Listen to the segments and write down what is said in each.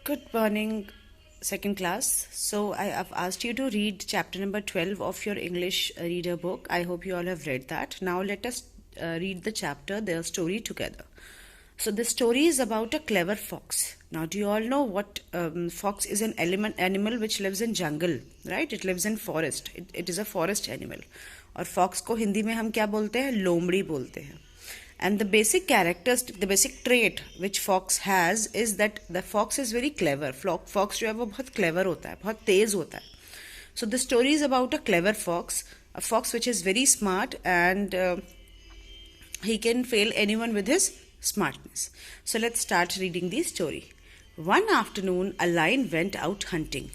Good morning, second class. So I have asked you to read chapter number 12 of your English reader book. I hope you all have read that. Now let us read the chapter, the story together. So the story is about a clever fox. Now do you all know what fox is? An animal which lives in jungle, right? It lives in forest. It is a forest animal. और fox को हिंदी में हम क्या बोलते हैं? लोमड़ी बोलते हैं. And the basic characteristic, the basic trait which fox has is that the fox is very clever. Fox जो है वो बहुत clever होता है, बहुत तेज होता है. So the story is about a clever fox, a fox which is very smart and he can fail anyone with his smartness. So let's start reading the story. One afternoon, a lion went out hunting.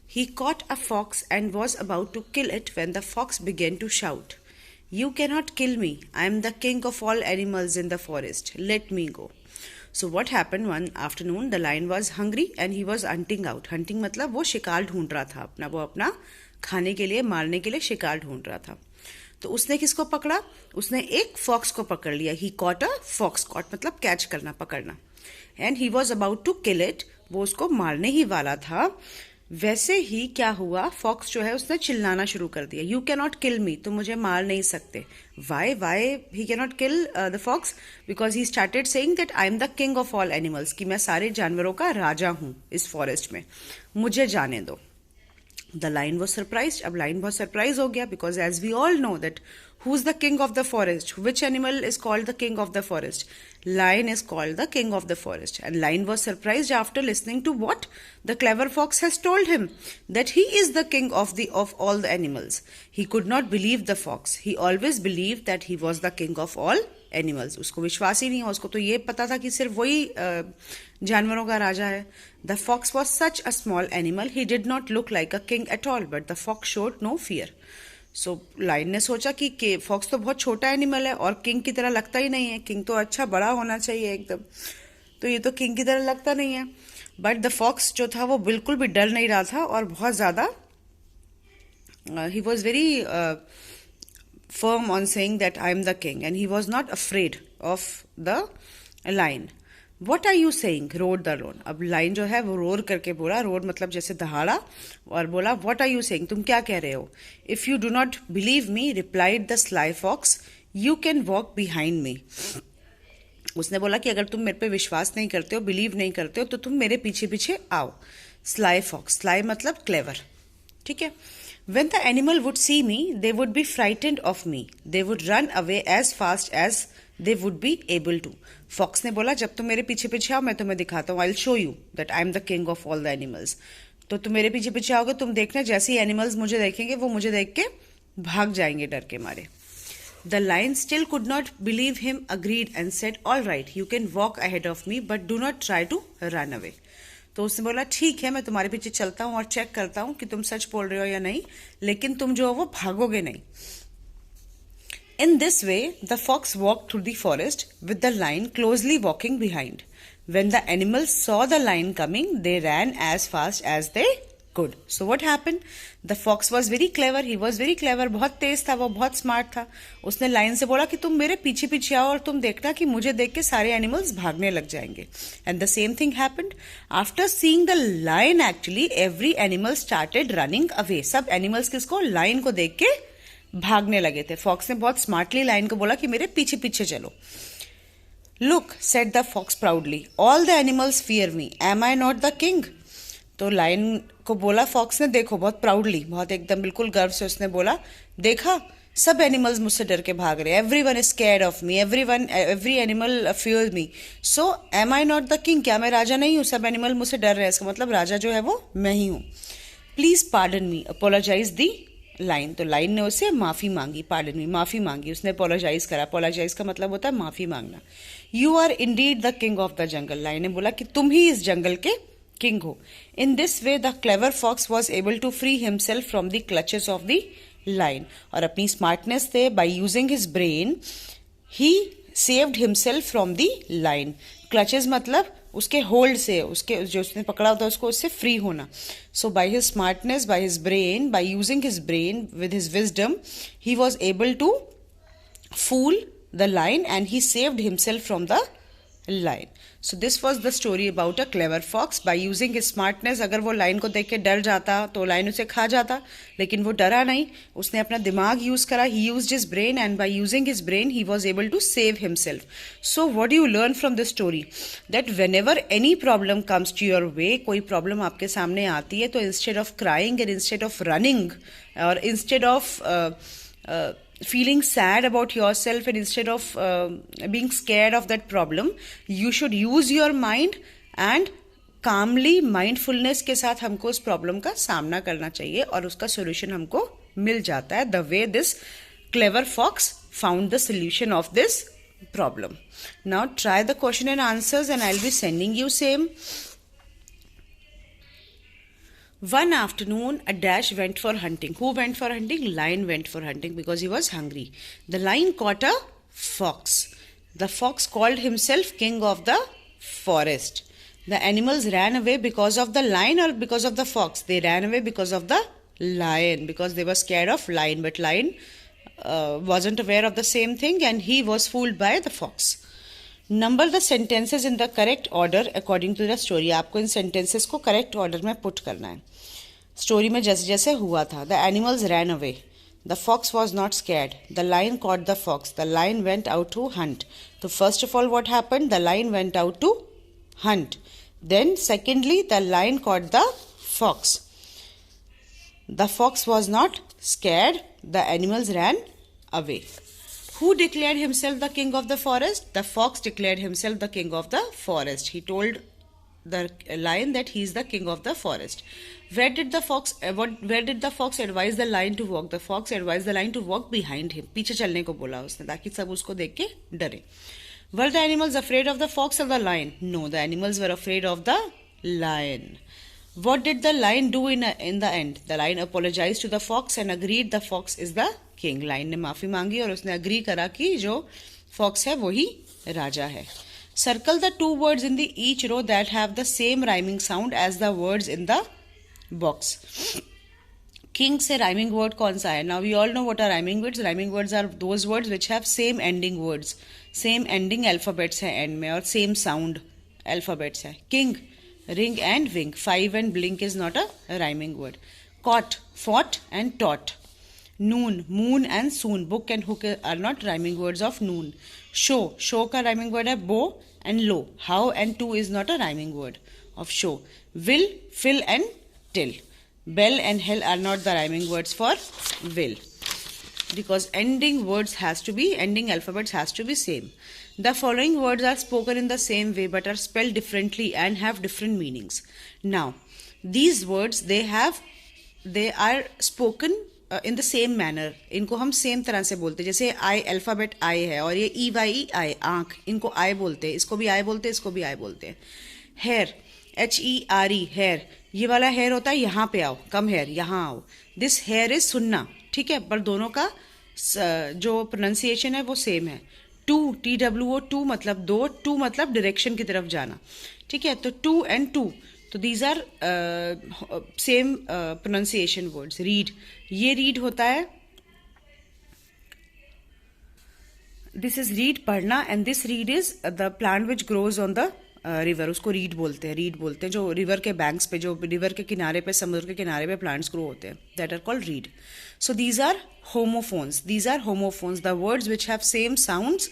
He caught a fox and was about to kill it when the fox began to shout, "You cannot kill me. I am the king of all animals in the forest. Let me go." So what happened one afternoon, the lion was hungry and he was hunting out. Hunting मतलब वो शिकार ढूंढ रहा था अपना, वो अपना खाने के लिए, मारने के लिए शिकार ढूंढ रहा था. तो उसने किसको पकड़ा? उसने एक फॉक्स को पकड़ लिया. He caught a fox. Caught मतलब कैच करना, पकड़ना. And he was about to kill it. वो उसको मारने ही वाला था. वैसे ही क्या हुआ, फॉक्स जो है उसने चिल्लाना शुरू कर दिया. You can not kill me. तुम मुझे मार नहीं सकते. Why he can not kill the fox? Because he started saying that I am the king of all animals. कि मैं सारे जानवरों का राजा हूं इस फॉरेस्ट में, मुझे जाने दो. The lion was surprise. अब लाइन बहुत सरप्राइज हो गया, because as we all know that who's the king of the forest? Which animal is called the king of the forest? Lion is called the king of the forest. And Lion was surprised after listening to what the clever fox has told him, that he is the king of all the animals. He could not believe the fox. He always believed that he was the king of all animals. उसको विश्वास ही नहीं है. उसको तो ये पता था कि सिर्फ वही जानवरों का राजा है. The fox was such a small animal. He did not look like a king at all. But the fox showed no fear. So line ने सोचा कि फॉक्स तो बहुत छोटा एनिमल है और किंग की तरह लगता ही नहीं है. किंग तो अच्छा बड़ा होना चाहिए एकदम, तो ये तो किंग की तरह लगता नहीं है. बट द फॉक्स जो था वो बिल्कुल भी डर नहीं रहा था और बहुत ज्यादा he was very firm on saying that I am the king and he was not afraid of the lion. What are you saying? Roared the lion. अब लाइन जो है वो रोर करके बोला. रोड मतलब जैसे दहाड़ा, और बोला वट आर यू सेइंग? तुम क्या कह रहे हो? If you do not believe me, replied the sly fox, you can walk behind me. उसने बोला कि अगर तुम मेरे पे विश्वास नहीं करते हो, बिलीव नहीं करते हो, तो तुम मेरे पीछे पीछे आओ. Sly fox. स्लाई मतलब क्लेवर. ठीक है. When the animal would see me, they would be frightened of me. They would run away as fast as they would be able to. Fox ने बोला जब तुम मेरे पीछे पीछे आओ, मैं तुम्हें दिखाता हूँ. I'll show you that I'm the king of all the animals. तो तुम मेरे पीछे पीछे आओगे, तुम देखना जैसे ही एनिमल्स मुझे देखेंगे वो मुझे देख के भाग जाएंगे डर के मारे. The lion still could not believe him, agreed and said, "All right, you can walk ahead of me, but do not try to run away." तो उसने बोला ठीक है, मैं तुम्हारे पीछे चलता हूँ और चेक करता हूँ कि तुम सच बोल रहे हो या नहीं, लेकिन तुम जो हो वो भागोगे नहीं. In this way, the fox walked through the forest with the lion closely walking behind. When the animals saw the lion coming, they ran as fast as they could. So what happened? The fox was very clever. He was very clever. बहुत तेज था वो, बहुत smart था. उसने line से बोला कि तुम मेरे पीछे पीछे आओ और तुम देखना कि मुझे देख के सारे एनिमल्स भागने लग जाएंगे. And the same thing happened. After seeing the lion, actually every animal started running away. सब एनिमल्स किसको? लाइन को देख के भागने लगे थे. फॉक्स ने बहुत स्मार्टली लाइन को बोला कि मेरे पीछे पीछे चलो. Look, said the fox proudly, all the animals fear me. Am I not the king? तो लाइन को बोला फॉक्स ने, देखो, बहुत प्राउडली, बहुत एकदम बिल्कुल गर्व से उसने बोला, देखा सब एनिमल्स मुझसे डर के भाग रहे. Everyone is scared of me. Every animal fears me. So am I not the king? क्या मैं राजा नहीं हूँ? सब एनिमल मुझसे डर रहे हैं. इसका मतलब राजा जो है वो मैं ही हूँ. Please pardon me, apologize the lion. तो लाइन ने उससे माफी मांगी. पार्डन मी, माफी मांगी. उसने अपोलोजाइज करा. अपोलोजाइज का मतलब होता है माफी मांगना. You are indeed the king of the jungle. Lion ने बोला कि तुम ही इस जंगल के किंग हो. In this way, the clever fox was able to free himself from the clutches of the lion. और अपनी स्मार्टनेस से, by using his brain, he saved himself from the lion. Clutches मतलब उसके होल्ड से, उसके जो उसने पकड़ा होता है उसको उससे फ्री होना. So by his smartness, by his brain, by using his brain with his wisdom, he was able to fool the lion and he saved himself from the lion. So this was the story about a clever fox. By using his smartness, अगर वो line को देख के डर जाता तो line उसे खा जाता, लेकिन वो डरा नहीं, उसने अपना दिमाग यूज करा. He used his brain, and by using his brain he was able to save himself. So what do you learn from this story? That whenever any problem comes to your way, कोई problem आपके सामने आती है, तो instead of crying and instead of running or instead of feeling sad about yourself and instead of being scared of that problem, you should use your mind and calmly, mindfulness के साथ हमको उस problem का सामना करना चाहिए और उसका सोल्यूशन हमको मिल जाता है. The way this clever fox found the solution of this problem. Now try the question and answers, and I'll be sending you same. One afternoon, a dash went for hunting. Who went for hunting? Lion went for hunting because he was hungry. The lion caught a fox. The fox called himself king of the forest. The animals ran away because of the lion or because of the fox? They ran away because of the lion, because they were scared of lion. But lion wasn't aware of the same thing, and he was fooled by the fox. Number the sentences in the correct order according to the story. आपको इन sentences को correct order में put करना है. Story में जैसे जैसे हुआ था. The animals ran away. The fox was not scared. The lion caught the fox. The lion went out to hunt. So first of all, what happened? The lion went out to hunt. Then secondly, the lion caught the fox. The fox was not scared. The animals ran away. Who declared himself the king of the forest? The fox declared himself the king of the forest. He told the lion that he is the king of the forest. Where did the fox advise the lion to walk? The fox advised the lion to walk behind him. पीछे चलने को बोला उसने, ताकि सब उसको देख के डरे. Were the animals afraid of the fox or the lion? No, the animals were afraid of the lion. What did the lion do in the end? The lion apologized to the fox and agreed the fox is the king. Lion ने माफी मांगी और उसने agree करा कि जो fox है वही राजा है. Circle the two words in the each row that have the same rhyming sound as the words in the box. King से rhyming word कौन सा है? Now we all know what are rhyming words. Rhyming words are those words which have same ending words. Same ending alphabets है end में और same sound alphabets है. King, ring and wink. Five and blink is not a rhyming word. Caught, fought and taught. Noon, moon and soon. Book and hook are not rhyming words of noon. Show, show का rhyming word है bow and low. How and to is not a rhyming word of show. Will, fill and till. Bell and hell are not the rhyming words for will, because ending alphabets has to be same. The following words are spoken in the same way but are spelled differently and have different meanings. Now, these words they are spoken in the same manner. इनको हम same तरह से बोलते हैं. जैसे I alphabet I है और ये EYE आंख, इनको I बोलते हैं, इसको भी I बोलते हैं, इसको भी I बोलते हैं. Hair, HERE hair, ये वाला hair होता है यहाँ पे आओ, कम hair यहाँ आओ. This hair is सुनना, ठीक है, पर दोनों का जो प्रोनाउंसिएशन है वो सेम है. टू, TWO टू मतलब दो, टू मतलब डायरेक्शन की तरफ जाना, ठीक है. तो टू एंड टू, तो these are same pronunciation words. Read, ये रीड होता है, दिस इज रीड पढ़ना, and this reed is the plant which grows on the river. उसको रीड बोलते हैं, जो रिवर के बैंक्स पे, जो रिवर के किनारे पे, समुद्र के किनारे पे प्लांट्स ग्रो होते हैं, that are called reed. So these are homophones. These are homophones. The words which have same sounds,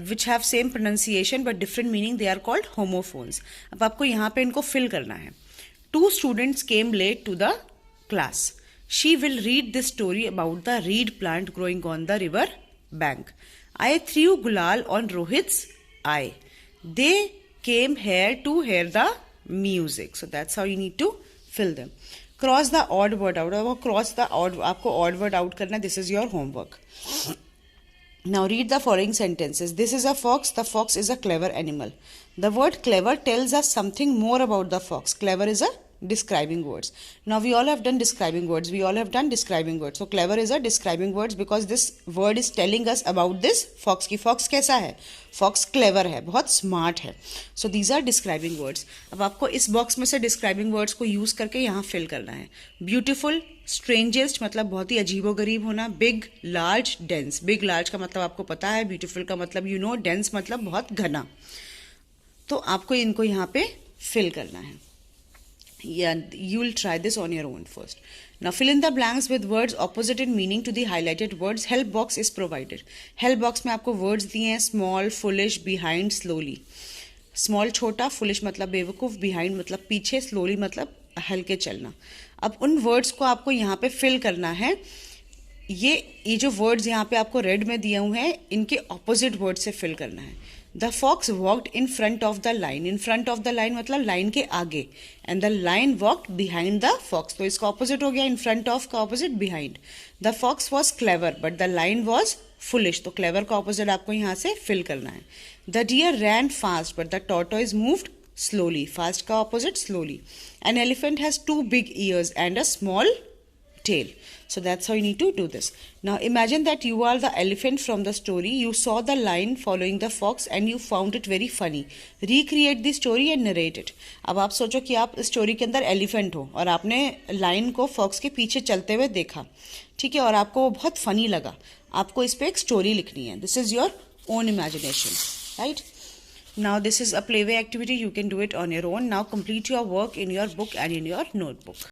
which have same pronunciation but different meaning, they are called homophones. अब आपको यहाँ पे इनको fill करना है. Two students came late to the class. She will read this story about the reed plant growing on the river bank. I threw gulal on Rohit's eye. They came here to hear the music. So that's how you need to fill them. Cross the odd word out. आपको odd word out करना है. This is your homework. Now read the following sentences. This is a fox. The fox is a clever animal. The word clever tells us something more about the fox. Clever is a describing words. Now we all have done describing words. So clever is a describing words because this word is telling us about this fox. की fox कैसा है? Fox clever है, बहुत smart है. So these are describing words. अब आपको इस box में से describing words को use करके यहाँ fill करना है. Beautiful, strangest मतलब बहुत ही अजीबोगरीब होना. Big, large, dense. Big, large का मतलब आपको पता है. Beautiful का मतलब you know. Dense मतलब बहुत घना. तो आपको इनको यहाँ पे फिल करना है. You will try this on your own first. Now fill in the blanks with words opposite in meaning to the highlighted words. Help box is provided. Help box में आपको words दिए हैं small, foolish, behind, slowly. Small छोटा, foolish मतलब बेवकूफ़, behind मतलब पीछे, slowly मतलब हल्के चलना. अब उन words को आपको यहाँ पे fill करना है. ये जो वर्ड्स यहाँ पे आपको रेड में दिए हुए हैं, इनके ऑपोजिट वर्ड से फिल करना है. The fox walked in front of the lion. In front of the lion मतलब लाइन के आगे. And the lion walked behind the fox. तो इसका ऑपोजिट हो गया, इन फ्रंट ऑफ का opposite behind. The fox was clever but the lion was foolish. तो clever का ऑपोजिट आपको यहाँ से फिल करना है. The deer ran fast but the tortoise moved slowly. Fast का opposite slowly. An elephant has 2 big ears and a small tail. So that's how you need to do this. Now imagine that you are the elephant from the story. You saw the lion following the fox and you found it very funny. Recreate the story and narrate it. अब आप सोचो कि आप story के अंदर elephant हो और आपने लाइन को फॉक्स के पीछे चलते हुए देखा, ठीक है, और आपको वो बहुत फनी लगा. आपको इस पे एक स्टोरी लिखनी है. This is your own imagination, right? Now this is a playway activity. You can do it on your own. Now complete your work in your book and in your notebook.